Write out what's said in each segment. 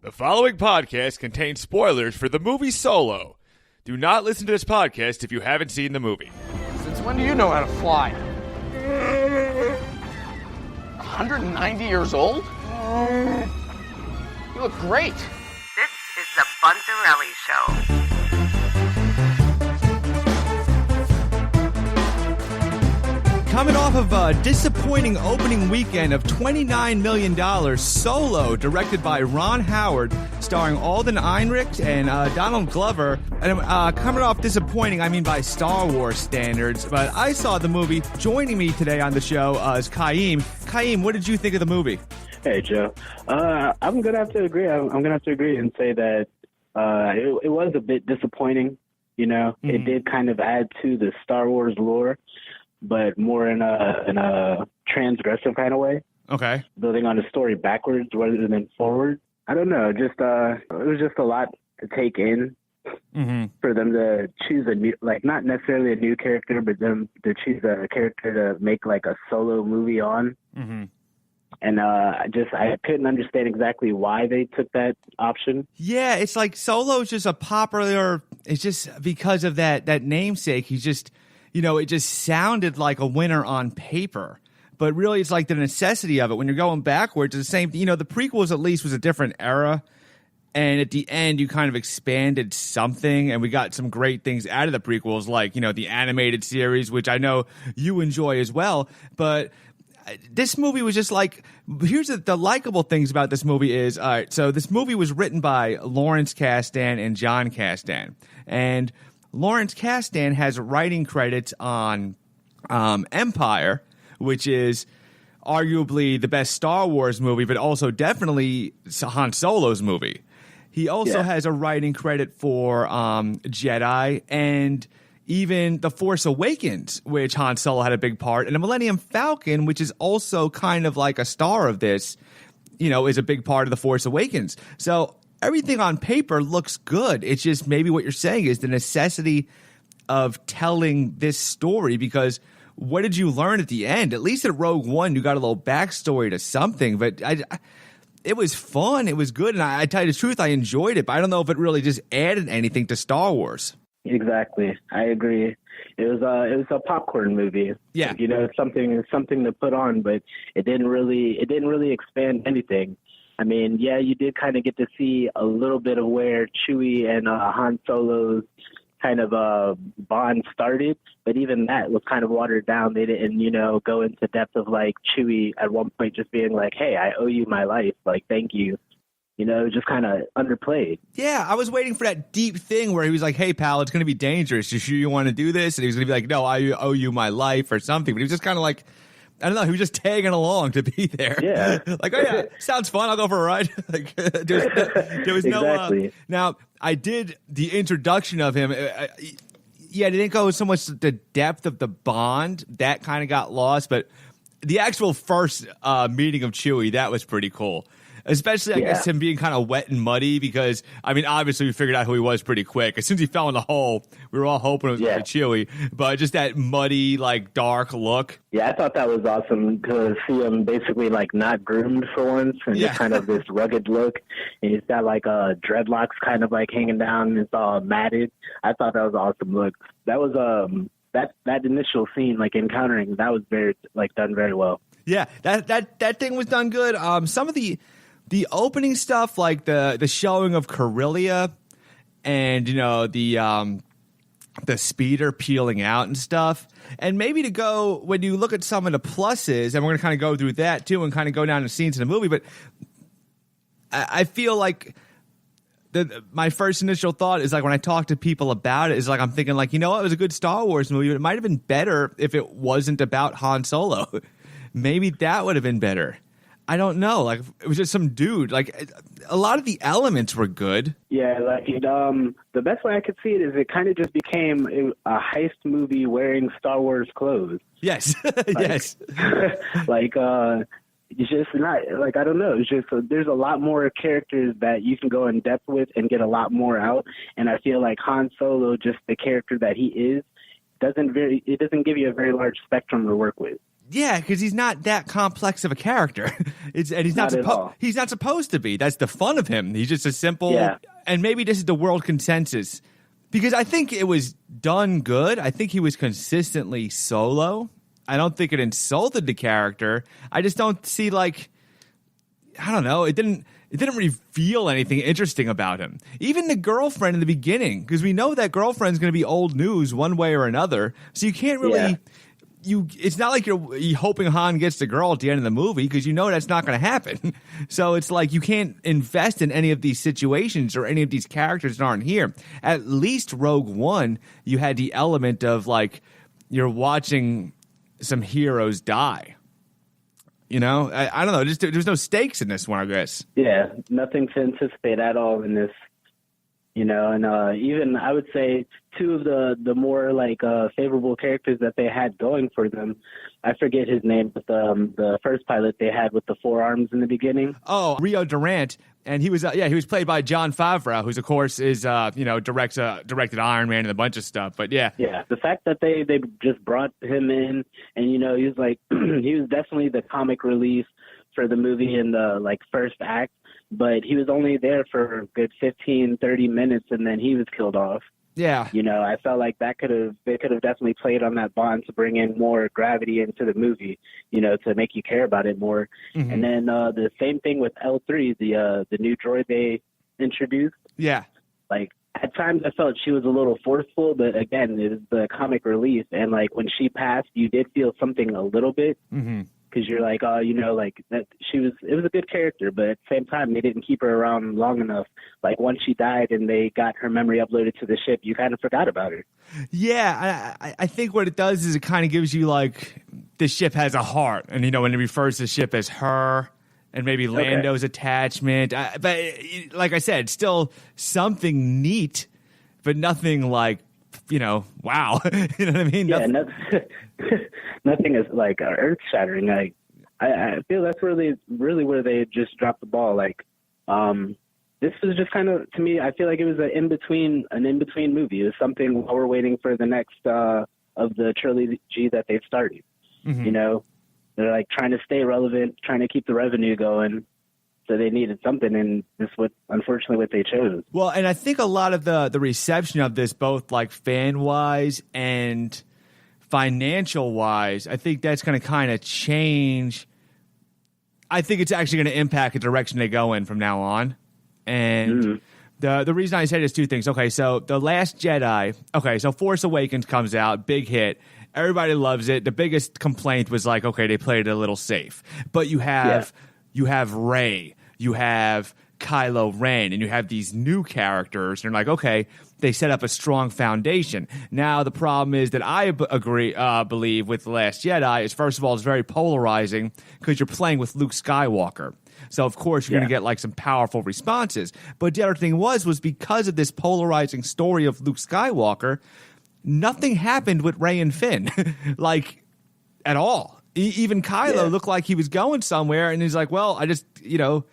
The following podcast contains spoilers for the movie Solo. Do not listen to this podcast if you haven't seen the movie. Since when do you know how to fly? 190 years old? You look great. This is the Bunzerelly Show. Coming off of a disappointing opening weekend of $29 million, Solo, directed by Ron Howard, starring Alden Ehrenreich and Donald Glover. And coming off disappointing, I mean by Star Wars standards. But I saw the movie. Joining me today on the show is Khiim. Khiim, what did you think of the movie? Hey, Joe. I'm going to have to agree. I'm going to have to agree and say that it was a bit disappointing. You know, It did kind of add to the Star Wars lore, but more in a transgressive kind of way. Okay. Building on the story backwards rather than forward. I don't know. Just it was just a lot to take in for them to choose a new, like not necessarily a new character, but them to choose a character to make like a solo movie on. And I couldn't understand exactly why they took that option. Yeah, it's like Solo's just a popular. It's just because of that namesake. He's just. You know, it just sounded like a winner on paper, but really it's like the necessity of it. When you're going backwards, it's the same. You know, the prequels at least was a different era, and at the end you kind of expanded something, and we got some great things out of the prequels, like, you know, the animated series, which I know you enjoy as well. But this movie was just like, here's the likable things about this movie is, all right, so this movie was written by Lawrence Kasdan and John Kasdan, and Lawrence Kasdan has writing credits on Empire, which is arguably the best Star Wars movie, but also definitely Han Solo's movie. He also has a writing credit for Jedi and even The Force Awakens, which Han Solo had a big part, and the Millennium Falcon, which is also kind of like a star of this, you know, is a big part of The Force Awakens. So everything on paper looks good. It's just maybe what you're saying is the necessity of telling this story, because what did you learn at the end? At least at Rogue One, you got a little backstory to something, but it was fun. It was good. And I tell you the truth, I enjoyed it, but I don't know if it really just added anything to Star Wars. Exactly. I agree. It was a popcorn movie. Yeah. You know, something to put on, but it didn't really expand anything. I mean, yeah, you did kind of get to see a little bit of where Chewie and Han Solo's kind of bond started, but even that was kind of watered down. They didn't, you know, go into depth of like Chewie at one point just being like, hey, I owe you my life, like, thank you. You know, just kind of underplayed. Yeah, I was waiting for that deep thing where he was like, hey, pal, it's going to be dangerous. You sure you want to do this? And he was going to be like, no, I owe you my life or something. But he was just kind of like, I don't know. He was just tagging along to be there. Yeah. Like, oh, yeah, sounds fun. I'll go for a ride. Like, there was no. Exactly. Now, I did the introduction of him. Yeah, they didn't go so much the depth of the bond. That kind of got lost. But the actual first meeting of Chewie, that was pretty cool. Especially, I guess, him being kind of wet and muddy because, I mean, obviously we figured out who he was pretty quick. As soon as he fell in the hole, we were all hoping it was going to be Chewie. But just that muddy, like, dark look. Yeah, I thought that was awesome to see him basically, like, not groomed for once and just kind of this rugged look. And he's got, like, dreadlocks kind of, like, hanging down and it's all matted. I thought that was an awesome look. That was, that initial scene, like, encountering, that was very, like, done very well. Yeah, that thing was done good. Some of the opening stuff, like the showing of Corellia and, you know, the speeder peeling out and stuff. And maybe to go, when you look at some of the pluses, and we're going to kind of go through that too and kind of go down to scenes in the movie, but I feel like my first initial thought is like when I talk to people about it is like I'm thinking like, you know what, it was a good Star Wars movie, but it might have been better if it wasn't about Han Solo. Maybe that would have been better. I don't know. Like, it was just some dude. Like, a lot of the elements were good. Yeah, like, the best way I could see it is it kind of just became a heist movie wearing Star Wars clothes. Yes. Like, yes. Like, it's just not, like, I don't know. It's just, there's a lot more characters that you can go in depth with and get a lot more out. And I feel like Han Solo, just the character that he is, it doesn't give you a very large spectrum to work with. Yeah, because he's not that complex of a character. He's not Not at all. he's not supposed to be. That's the fun of him. He's just a simple. Yeah. And maybe this is the world consensus, because I think it was done good. I think he was consistently solo. I don't think it insulted the character. I just don't see, like, I don't know. It didn't reveal anything interesting about him. Even the girlfriend in the beginning, because we know that girlfriend's going to be old news one way or another. So you can't really. Yeah. It's not like you're hoping Han gets the girl at the end of the movie, because you know that's not going to happen. So it's like you can't invest in any of these situations or any of these characters that aren't here. At least Rogue One, you had the element of, like, you're watching some heroes die. You know, I don't know. Just there's no stakes in this one, I guess. Yeah, nothing to anticipate at all in this. You know, and even I would say two of the more like favorable characters that they had going for them. I forget his name, but the first pilot they had with the forearms in the beginning. Oh, Rio Durant, and he was he was played by Jon Favreau, who's of course is directed Iron Man and a bunch of stuff. But yeah, The fact that they just brought him in, and you know, he was like he was definitely the comic relief for the movie in the like first act. But he was only there for a good 15, 30 minutes, and then he was killed off. yeah. You know, I felt like they could have definitely played on that bond to bring in more gravity into the movie, you know, to make you care about it more. Mm-hmm. And then the same thing with L3, the new droid they introduced. Yeah. Like, at times I felt she was a little forceful, but again, it was the comic relief. And like when she passed, you did feel something a little bit. Mm-hmm. Because you're like, oh, you know, like that it was a good character, but at the same time, they didn't keep her around long enough. Like once she died and they got her memory uploaded to the ship, you kind of forgot about her. Yeah, I think what it does is it kind of gives you, like, the ship has a heart, and you know when it refers to the ship as her, and maybe Lando's attachment. But like I said, still something neat, but nothing like, you know, wow. You know what I mean? Yeah, nothing is like earth shattering. Like I feel that's really where they just dropped the ball. Like this was just kind of, to me, I feel like it was an in between movie. It was something while we're waiting for the next of the trilogy that they've started. Mm-hmm. You know, they're like trying to stay relevant, trying to keep the revenue going. So they needed something, and this was unfortunately what they chose. Well, and I think a lot of the reception of this, both like fan-wise and financial-wise, I think that's going to kind of change. I think it's actually going to impact the direction they go in from now on. And the reason I say this, two things. Okay, so The Last Jedi. Okay, so Force Awakens comes out, big hit. Everybody loves it. The biggest complaint was like, okay, they played it a little safe. But you have Rey, you have Kylo Ren, and you have these new characters. And you're like, okay, they set up a strong foundation. Now the problem is that I believe with The Last Jedi is, first of all, it's very polarizing because you're playing with Luke Skywalker. So of course you're going to get like some powerful responses. But the other thing was because of this polarizing story of Luke Skywalker, nothing happened with Rey and Finn, like at all. Even Kylo looked like he was going somewhere, and he's like, well, I just, killed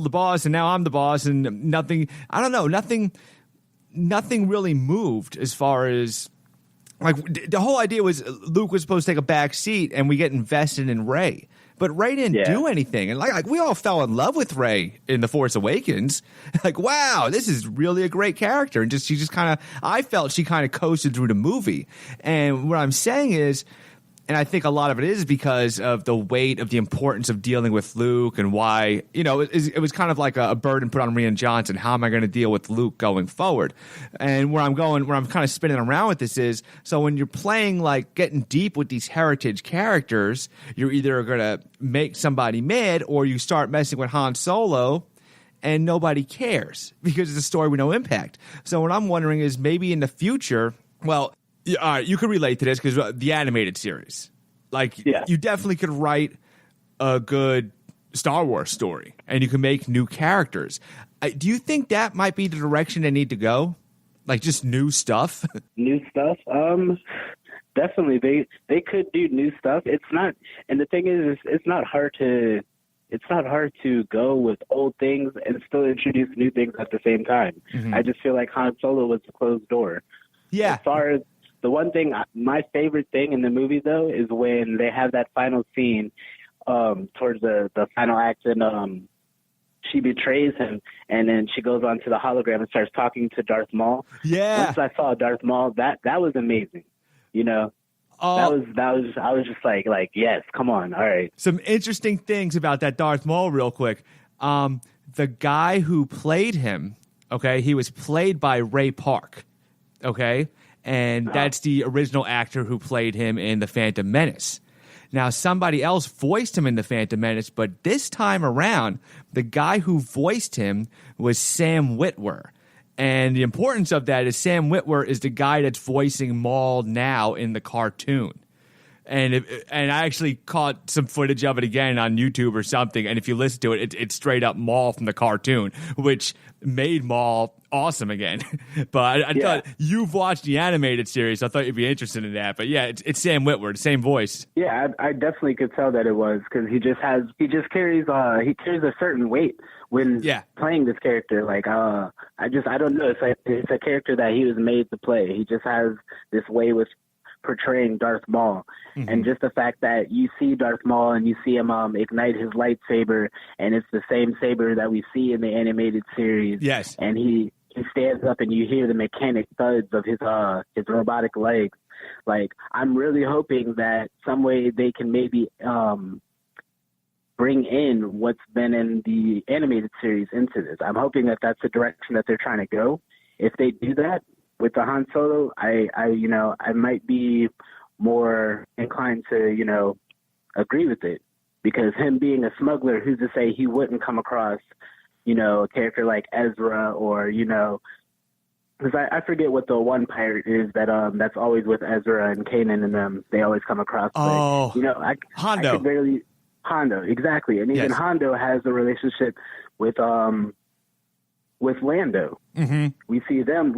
the boss, and now I'm the boss, and nothing really moved as far as, like, the whole idea was Luke was supposed to take a back seat, and we get invested in Rey. But Rey didn't do anything. And like we all fell in love with Rey in The Force Awakens. Like, wow, this is really a great character. And I felt she kind of coasted through the movie. And what I'm saying is, and I think a lot of it is because of the weight of the importance of dealing with Luke, and why, it was kind of like a burden put on Rian Johnson. How am I going to deal with Luke going forward? And where I'm kind of spinning around with this is, so when you're playing, like, getting deep with these heritage characters, you're either going to make somebody mad, or you start messing with Han Solo and nobody cares because it's a story with no impact. So what I'm wondering is, maybe in the future, well, you could relate to this because the animated series, you definitely could write a good Star Wars story, and you can make new characters. Do you think that might be the direction they need to go? Like, just new stuff? New stuff? Definitely. They could do new stuff. It's not, and the thing is, it's not hard to go with old things and still introduce new things at the same time. Mm-hmm. I just feel like Han Solo was a closed door. Yeah. The one thing, my favorite thing in the movie, though, is when they have that final scene towards the final act, and she betrays him, and then she goes on to the hologram and starts talking to Darth Maul. Yeah. Once I saw Darth Maul, that was amazing. You know, I was just like, yes, come on, all right. Some interesting things about that Darth Maul, real quick. The guy who played him, okay, he was played by Ray Park, okay, and that's the original actor who played him in The Phantom Menace. Now, somebody else voiced him in The Phantom Menace, but this time around, the guy who voiced him was Sam Witwer. And the importance of that is Sam Witwer is the guy that's voicing Maul now in the cartoon. And I actually caught some footage of it again on YouTube or something, and if you listen to it, it's straight up Maul from the cartoon, which made Maul awesome again. But I thought you've watched the animated series, so I thought you'd be interested in that. But yeah, it's Sam Witwer, the same voice. Yeah, I definitely could tell that it was, because he carries a certain weight when playing this character. Like I don't know, it's a character that he was made to play. He just has this way with portraying Darth Maul. Mm-hmm. And just the fact that you see Darth Maul and you see him ignite his lightsaber, and it's the same saber that we see in the animated series. Yes. And he stands up and you hear the mechanic thuds of his robotic legs. Like, I'm really hoping that some way they can maybe bring in what's been in the animated series into this. I'm hoping that that's the direction that they're trying to go. If they do that with the Han Solo, I might be more inclined to, agree with it, because him being a smuggler, who's to say he wouldn't come across, a character like Ezra, or, because I forget what the one pirate is that's always with Ezra and Kanan and them. They always come across. Oh, but, Hondo. I could barely, Hondo, exactly. And even Hondo has a relationship with Lando. Mm-hmm. We see them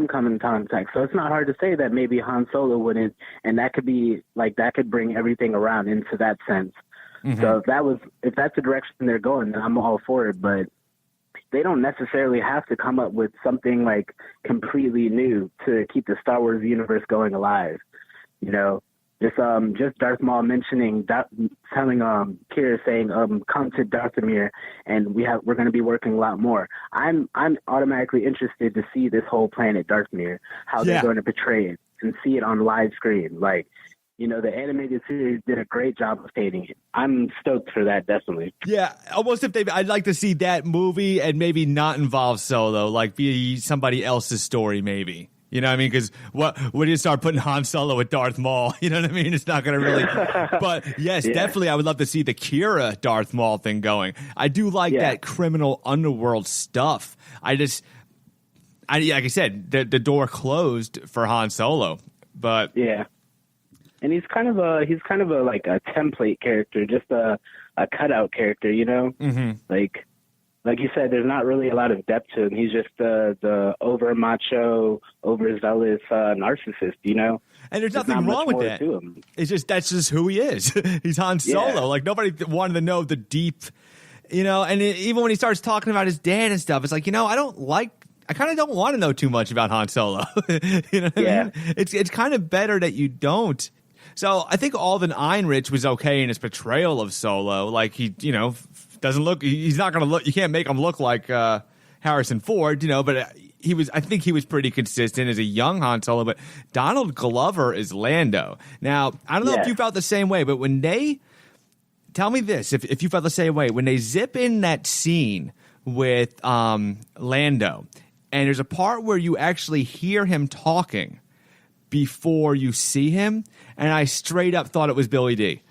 come in contact. So it's not hard to say that maybe Han Solo wouldn't, and that could be that could bring everything around into that sense. Mm-hmm. So if that's the direction they're going, then I'm all for it. But they don't necessarily have to come up with something completely new to keep the Star Wars universe going alive. Just Darth Maul mentioning, telling Kira, saying, come to Dathomir, and we're going to be working a lot more. I'm automatically interested to see this whole planet Dathomir, how they're going to portray it, and see it on live screen. The animated series did a great job of painting it. I'm stoked for that, definitely. Yeah, almost I'd like to see that movie and maybe not involve Solo, be somebody else's story, maybe. You know what I mean? Because what do you start putting Han Solo with Darth Maul? You know what I mean? It's not going to really. But yes, definitely, I would love to see the Kira Darth Maul thing going. I do like that criminal underworld stuff. Like I said, the door closed for Han Solo, but and he's kind of a a template character, just a cutout character, Mm-hmm. Like you said, there's not really a lot of depth to him. He's just the over macho, overzealous narcissist, And there's nothing wrong with that. It's that's just who he is. He's Han Solo. Yeah. Nobody wanted to know the deep, and even when he starts talking about his dad and stuff, it's I kind of don't want to know too much about Han Solo. You know what I mean? It's kind of better that you don't. So I think Alden Ehrenreich was okay in his portrayal of Solo. He, doesn't look. He's not going to look. You can't make him look like Harrison Ford, But I think he was pretty consistent as a young Han Solo. But Donald Glover is Lando. Now I don't know if you felt the same way, but when they tell me this, if you felt the same way, when they zip in that scene with Lando, and there's a part where you actually hear him talking before you see him, and I straight up thought it was Billy D.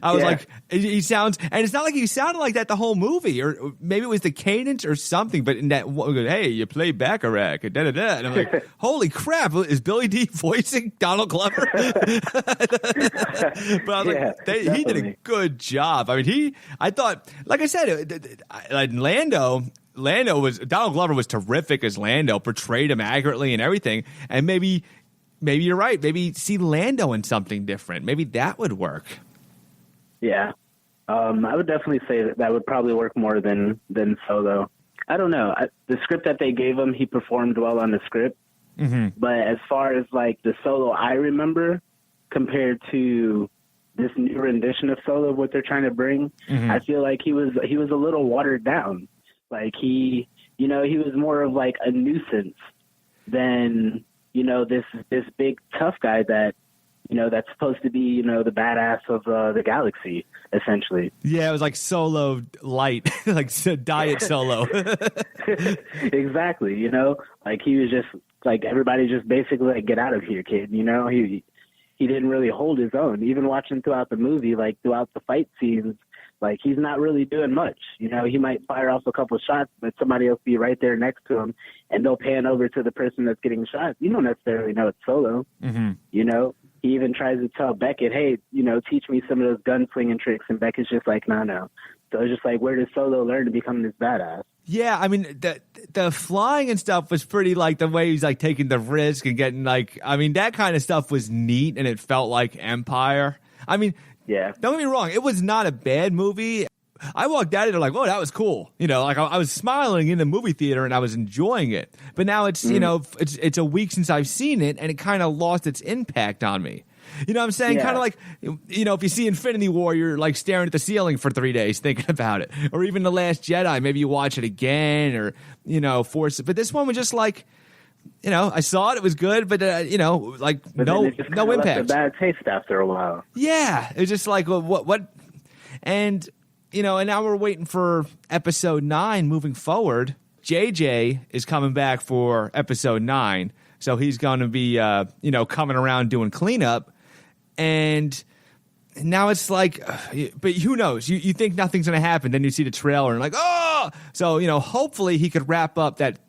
I was like, he sounds, and it's not like he sounded like that the whole movie, or maybe it was the cadence or something, but in that, hey, you play Baccarat, and da-da-da, and I'm like, holy crap, is Billy D voicing Donald Glover? But I was he did a good job. I mean, I thought, like I said, Donald Glover was terrific as Lando, portrayed him accurately and everything, and maybe you're right, maybe see Lando in something different, maybe that would work. Yeah, I would definitely say that would probably work more than Solo. I don't know. The script that they gave him, he performed well on the script. But as far as like the Solo I remember compared to this new rendition of Solo, what they're trying to bring, I feel like he was a little watered down. Like he was more of like a nuisance than, this big tough guy that, that's supposed to be, the badass of the galaxy, essentially. Yeah, it was like Solo light, like diet Solo. Exactly, like he was just like, everybody just basically like, get out of here, kid. He didn't really hold his own. Even watching throughout the movie, like throughout the fight scenes, like he's not really doing much. He might fire off a couple shots, but somebody else be right there next to him, and they'll pan over to the person that's getting shot. You don't necessarily know it's Solo. He even tries to tell Beckett, hey, teach me some of those gunslinging tricks, and Beckett's just like, no. So it's just like, where does Solo learn to become this badass? Yeah, I mean, the flying and stuff was pretty, like, the way he's, like, taking the risk and getting, like, I mean, that kind of stuff was neat, and it felt like Empire. I mean, yeah, don't get me wrong, it was not a bad movie. I walked out of there like, oh, that was cool. Like I was smiling in the movie theater and I was enjoying it. But now it's, it's a week since I've seen it, and it kind of lost its impact on me. You know what I'm saying? Yeah. Kind of like, if you see Infinity War, you're like staring at the ceiling for 3 days thinking about it. Or even The Last Jedi, maybe you watch it again, or, Force. But this one was just like, I saw it was good, but, like but no impact. Left a bad taste after a while. Yeah. It was just like, what? And, and now we're waiting for episode 9 moving forward. JJ is coming back for episode 9. So he's going to be, coming around doing cleanup. And now it's like, but who knows? You think nothing's going to happen. Then you see the trailer and like, oh! So, hopefully he could wrap up that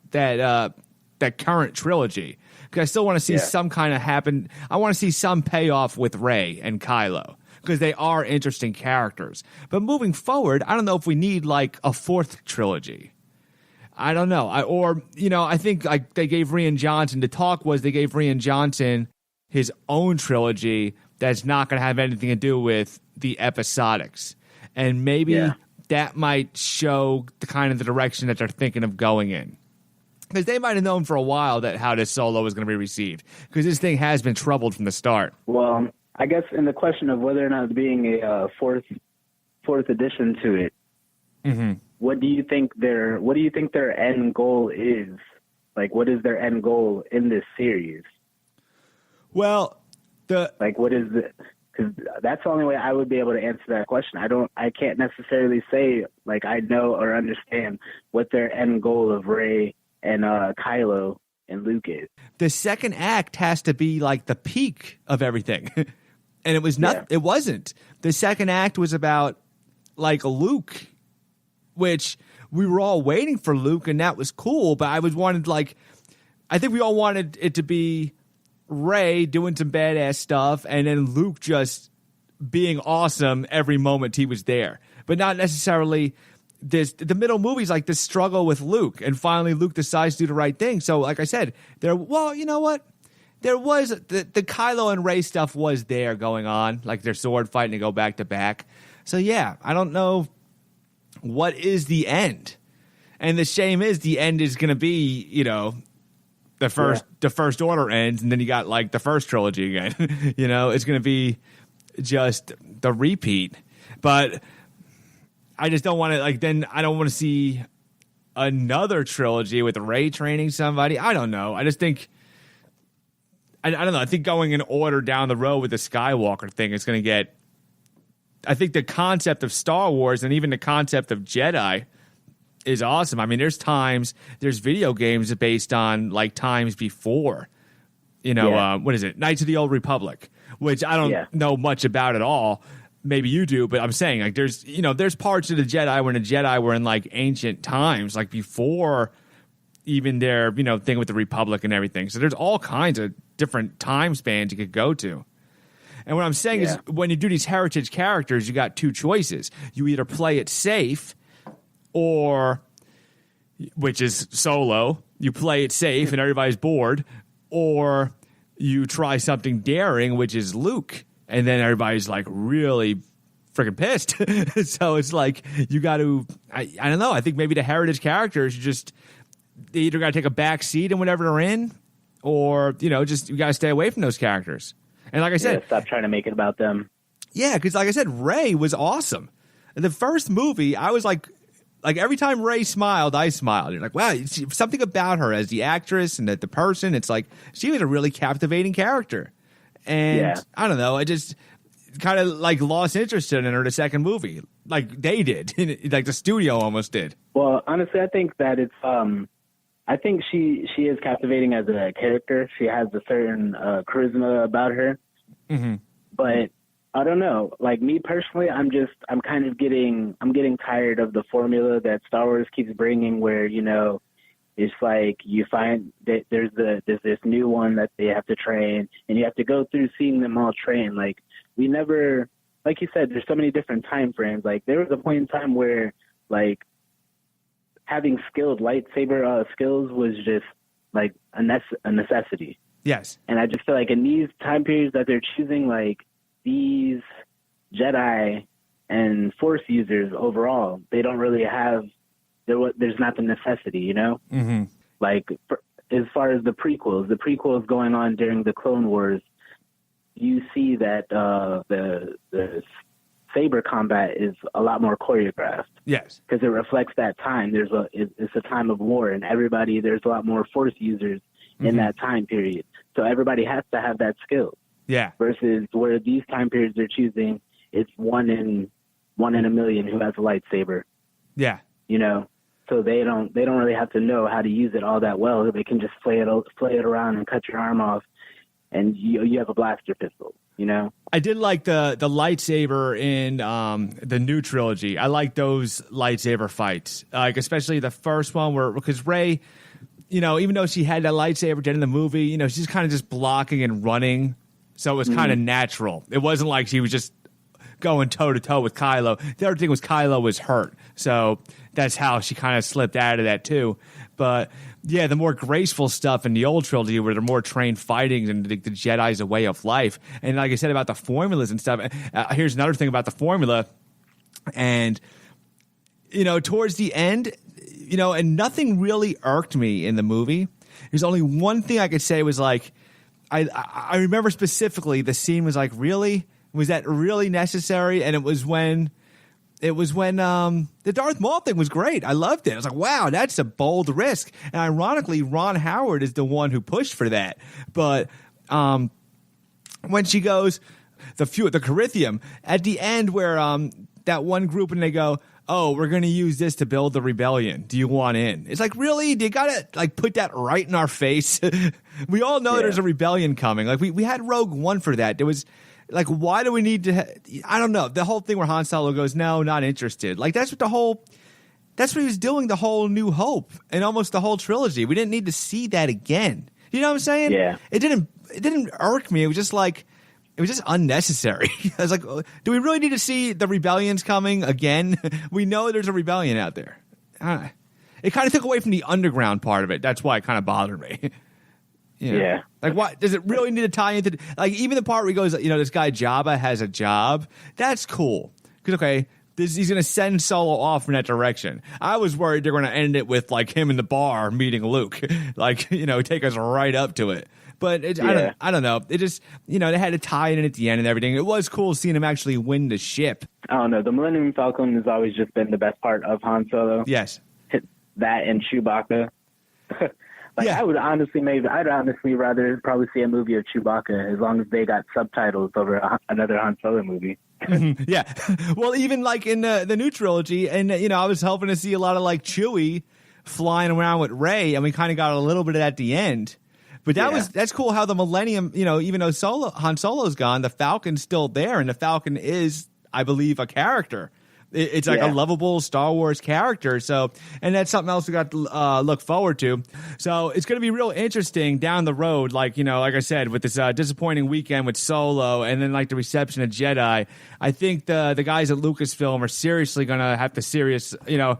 current trilogy. Because I still want to see some kind of happen. I want to see some payoff with Rey and Kylo, because they are interesting characters. But moving forward, I don't know if we need like a 4th trilogy. I don't know. I think like they gave Rian Johnson, the talk was they gave Rian Johnson his own trilogy that's not going to have anything to do with the episodics. And maybe that might show the kind of the direction that they're thinking of going in. Because they might have known for a while that how this Solo was going to be received. Because this thing has been troubled from the start. Well, I guess in the question of whether or not being a fourth addition to it, what do you think their end goal is? Like, what is their end goal in this series? Well, what is it? Because that's the only way I would be able to answer that question. I can't necessarily say like I know or understand what their end goal of Rey and Kylo and Luke is. The second act has to be like the peak of everything. And it was not. Yeah. It wasn't. The second act was about like Luke, which we were all waiting for Luke, and that was cool. But I think we all wanted it to be Rey doing some badass stuff, and then Luke just being awesome every moment he was there. But not necessarily the middle movies, like this struggle with Luke, and finally Luke decides to do the right thing. So, like I said, you know what? There was the Kylo and Rey stuff was there going on, like their sword fighting to go back to back. So yeah, I don't know what is the end, and the shame is the end is going to be the first order ends, and then you got like the first trilogy again. It's going to be just the repeat. But I just don't want to then I don't want to see another trilogy with Rey training somebody. I don't know. I just think. I don't know. I think going in order down the road with the Skywalker thing is going to get. I think the concept of Star Wars and even the concept of Jedi is awesome. I mean, there's video games based on like times before, what is it? Knights of the Old Republic, which I don't know much about at all. Maybe you do, but I'm saying like there's parts of the Jedi when the Jedi were in like ancient times, like before even their thing with the Republic and everything. So there's all kinds of different time spans you could go to. And what I'm saying is when you do these heritage characters, you got two choices. You either play it safe, or which is Solo, you play it safe and everybody's bored, or you try something daring, which is Luke, and then everybody's like really freaking pissed. So it's like you got to I don't know, I think maybe the heritage characters they either got to take a back seat in whatever they're in, or, just you got to stay away from those characters. And like I said, stop trying to make it about them. Yeah, because like I said, Rey was awesome. The first movie, I was like every time Rey smiled, I smiled. You're like, wow, something about her as the actress and the person. It's like she was a really captivating character. And I don't know, I just kind of like lost interest in her the second movie, like they did, like the studio almost did. Well, honestly, I think that it's I think she is captivating as a character. She has a certain charisma about her. Mm-hmm. But I don't know. Like me personally, I'm getting tired of the formula that Star Wars keeps bringing, where it's like you find that there's this new one that they have to train, and you have to go through seeing them all train. Like we never, like you said, there's so many different time frames. Like there was a point in time where like having skilled lightsaber skills was just like a necessity. Yes. And I just feel like in these time periods that they're choosing, like these Jedi and Force users overall, they don't really have, there's not the necessity, Mm-hmm. Like as far as the prequels going on during the Clone Wars, you see that the saber combat is a lot more choreographed. Yes. Because it reflects that time. It's a time of war, and there's a lot more Force users in that time period. So everybody has to have that skill. Yeah. Versus where these time periods they're choosing, it's one in a million who has a lightsaber. Yeah. So they don't really have to know how to use it all that well. They can just play it around and cut your arm off, and you have a blaster pistol. I did like the lightsaber in the new trilogy. I like those lightsaber fights, like especially the first one because Rey, even though she had that lightsaber at the end of the movie, she's kind of just blocking and running, so it was kind of natural. It wasn't like she was just going toe to toe with Kylo. The other thing was Kylo was hurt, so that's how she kind of slipped out of that too. But yeah, the more graceful stuff in the old trilogy where they're more trained fighting and the Jedi's a way of life. And like I said about the formulas and stuff, here's another thing about the formula. And, towards the end, and nothing really irked me in the movie. There's only one thing I could say was like, I remember specifically the scene was like, really? Was that really necessary? And it was when the Darth Maul thing was great. I loved it. I was like, wow, that's a bold risk. And ironically, Ron Howard is the one who pushed for that. But when she goes, the Carithium, at the end where that one group and they go, oh, we're going to use this to build the rebellion. Do you want in? It's like, really? Do you got to like put that right in our face? We all know there's a rebellion coming. Like we had Rogue One for that. There was... Like, why do we need to? I don't know. The whole thing where Han Solo goes, no, not interested. Like, that's what he was doing the whole New Hope and almost the whole trilogy. We didn't need to see that again. You know what I'm saying? Yeah. It didn't irk me. It was just like, it was just unnecessary. I was like, do we really need to see the rebellions coming again? We know there's a rebellion out there. It kind of took away from the underground part of it. That's why it kind of bothered me. Yeah. Like, what does it really need to tie into? Like, even the part where he goes, this guy Jabba has a job. That's cool. Because, okay, he's going to send Solo off in that direction. I was worried they're going to end it with, like, him in the bar meeting Luke. Like, take us right up to it. But I don't know. It just, they had to tie it in at the end and everything. It was cool seeing him actually win the ship. I don't know. The Millennium Falcon has always just been the best part of Han Solo. Yes. That and Chewbacca. I'd honestly rather probably see a movie of Chewbacca as long as they got subtitles over another Han Solo movie. Yeah. Well, even like in the new trilogy, and I was hoping to see a lot of like Chewie flying around with Rey, and we kind of got a little bit of that at the end. But that's cool how the Millennium, even though Han Solo's gone, the Falcon's still there, and the Falcon is, I believe, a character. It's like a lovable Star Wars character. So, and that's something else we got to look forward to. So it's going to be real interesting down the road. Like, like I said, with this disappointing weekend with Solo and then like the reception of Jedi, I think the guys at Lucasfilm are seriously going to have to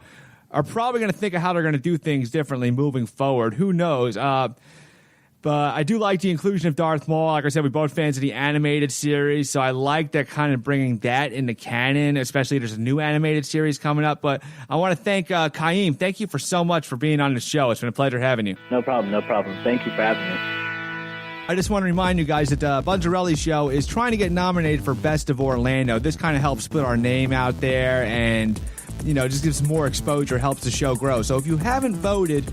are probably going to think of how they're going to do things differently moving forward. Who knows? But I do like the inclusion of Darth Maul. Like I said, we're both fans of the animated series, so I like that kind of bringing that into canon, especially there's a new animated series coming up. But I want to thank Khiim. Thank you for so much for being on the show. It's been a pleasure having you. No problem. Thank you for having me. I just want to remind you guys that the Bunzerelly Show is trying to get nominated for Best of Orlando. This kind of helps put our name out there and, just gives more exposure, helps the show grow. So if you haven't voted,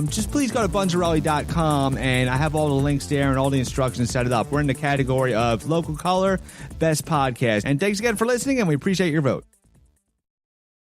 just please go to bunzerelly.com, and I have all the links there and all the instructions set it up. We're in the category of Local Color, Best Podcast. And thanks again for listening, and we appreciate your vote.